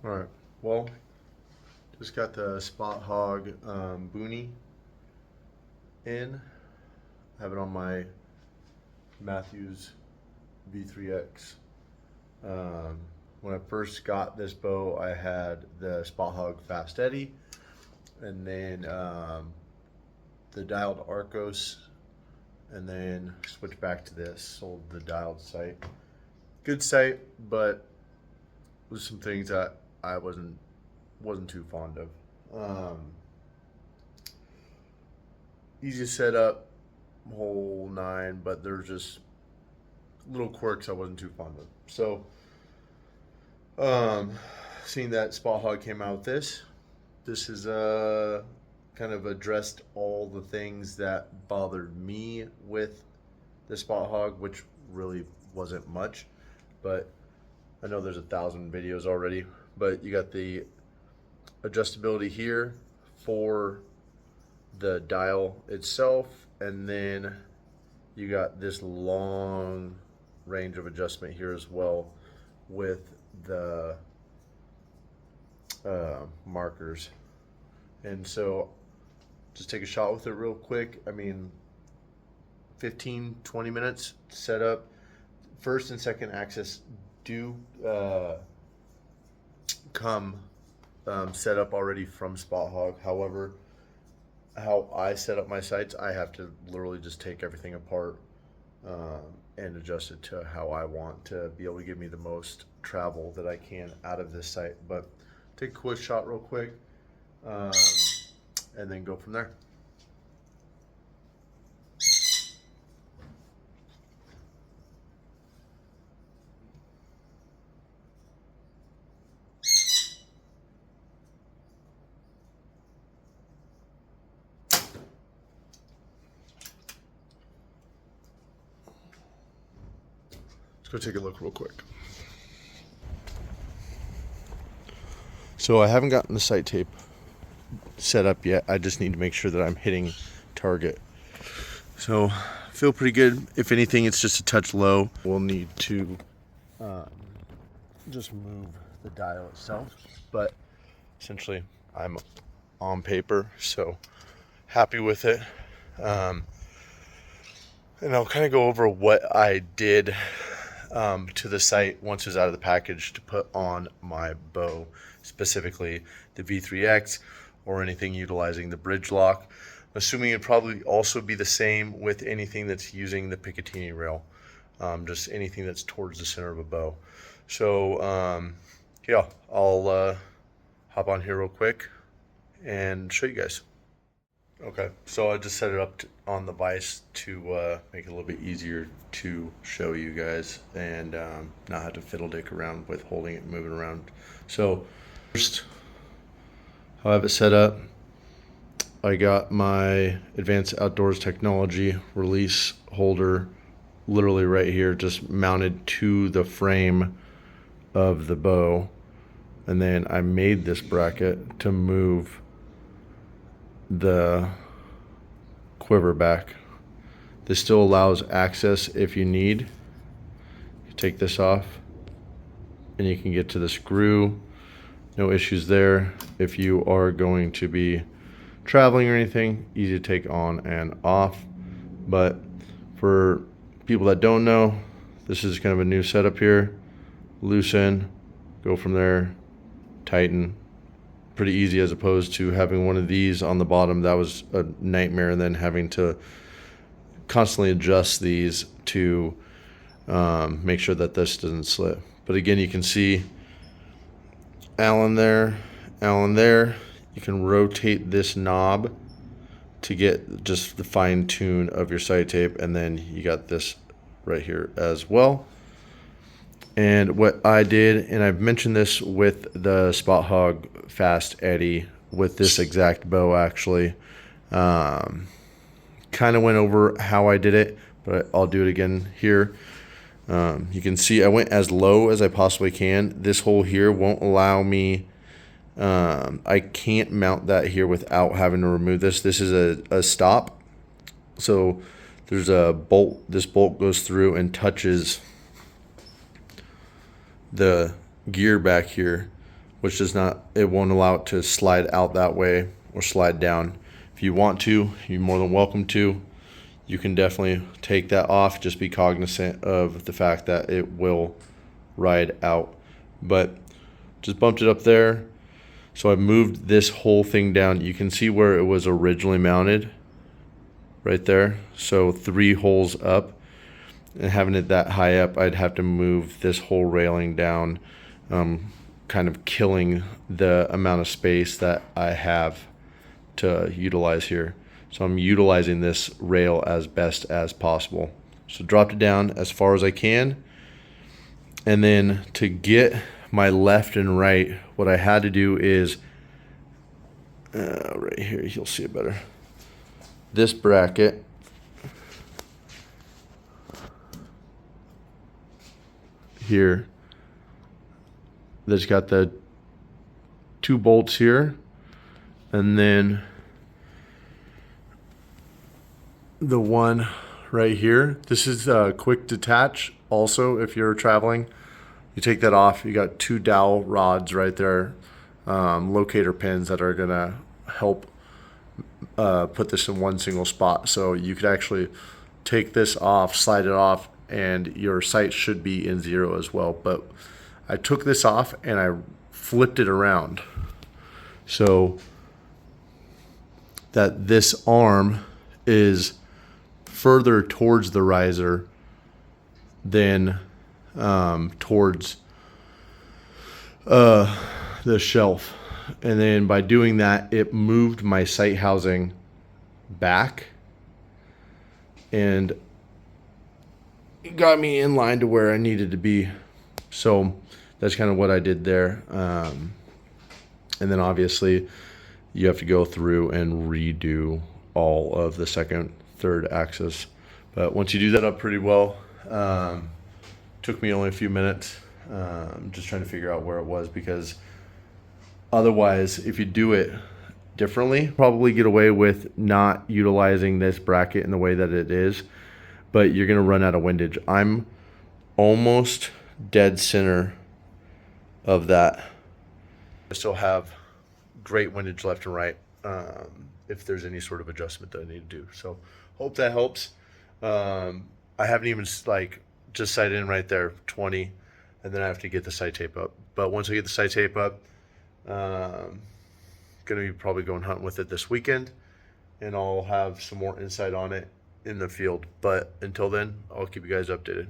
All right. Well, just got the Spot-Hogg Boonie in. I have it on my Mathews V3X. Um, when I first got this bow, I had the Spot-Hogg Fast Eddy, and then the dialed Arcos, and then switched back to this. Sold the dialed sight. Good sight, but with some things that I wasn't too fond of. Easy to set up, whole nine, but there's just little quirks I wasn't too fond of. So, seeing that Spot-Hogg came out with this is kind of addressed all the things that bothered me with the Spot-Hogg, which really wasn't much, but I know there's 1,000 videos already. But you got the adjustability here for the dial itself, and then you got this long range of adjustment here as well with the markers. And so just take a shot with it real quick. I mean, 15-20 minutes set up. First and second axis do come set up already from Spot-Hogg. However, how I set up my sights, I have to literally just take everything apart and adjust it to how I want to be able to give me the most travel that I can out of this sight. But take a quick shot real quick and then go from there. Let's go take a look real quick. So I haven't gotten the sight tape set up yet. I just need to make sure that I'm hitting target. So feel pretty good. If anything, it's just a touch low. We'll need to just move the dial itself. But essentially, I'm on paper, so happy with it. And I'll kind of go over what I did to the sight once it was out of the package to put on my bow, specifically the V3X or anything utilizing the bridge lock. Assuming it'd probably also be the same with anything that's using the Picatinny rail, just anything that's towards the center of a bow. So yeah, I'll hop on here real quick and show you guys. Okay, so I just set it up on the vise to make it a little bit easier to show you guys and not have to fiddle dick around with holding it and moving around. So first, I'll have it set up. I got my Advanced Outdoors Technology release holder literally right here, just mounted to the frame of the bow. And then I made this bracket to move the quiver back. This still allows access if you need. You take this off and you can get to the screw. No issues there. If you are going to be traveling or anything, easy to take on and off. But for people that don't know, this is kind of a new setup here. Loosen, go from there, tighten. Pretty easy, as opposed to having one of these on the bottom. That was a nightmare, and then having to constantly adjust these to make sure that this doesn't slip. But again, you can see Allen there, Allen there. You can rotate this knob to get just the fine tune of your sight tape, and then you got this right here as well. And what I did, and I've mentioned this with the Spot-Hogg Fast Eddy with this exact bow actually, kind of went over how I did it, but I'll do it again here. You can see I went as low as I possibly can. This hole here won't allow me, I can't mount that here without having to remove this. This is a stop. So there's a bolt, this bolt goes through and touches the gear back here, which does not, it won't allow it to slide out that way or slide down. If you want to, you're more than welcome to. You can definitely take that off. Just be cognizant of the fact that it will ride out. But just bumped it up there. So I moved this whole thing down. You can see where it was originally mounted right there. So 3 holes up, and having it that high up, I'd have to move this whole railing down, kind of killing the amount of space that I have to utilize here. So I'm utilizing this rail as best as possible. So dropped it down as far as I can. And then to get my left and right, what I had to do is, right here, you'll see it better. This bracket here, that's got the 2 bolts here, and then the one right here. This is quick detach. Also, if you're traveling, you take that off. You got 2 dowel rods right there, locator pins that are gonna help put this in one single spot. So you could actually take this off, slide it off, and your sight should be in 0 as well. But I took this off and I flipped it around so that this arm is further towards the riser than towards the shelf. And then by doing that, it moved my sight housing back and it got me in line to where I needed to be. So that's kind of what I did there. And then obviously you have to go through and redo all of the second, third axis. But once you do that up pretty well, took me only a few minutes, just trying to figure out where it was, because otherwise, if you do it differently, probably get away with not utilizing this bracket in the way that it is, but you're going to run out of windage. I'm almost dead center of that. I still have great windage left and right, if there's any sort of adjustment that I need to do. So hope that helps. I haven't even just sight in right there, 20, and then I have to get the sight tape up. But once I get the sight tape up, gonna be probably going hunting with it this weekend, and I'll have some more insight on it in the field. But until then, I'll keep you guys updated.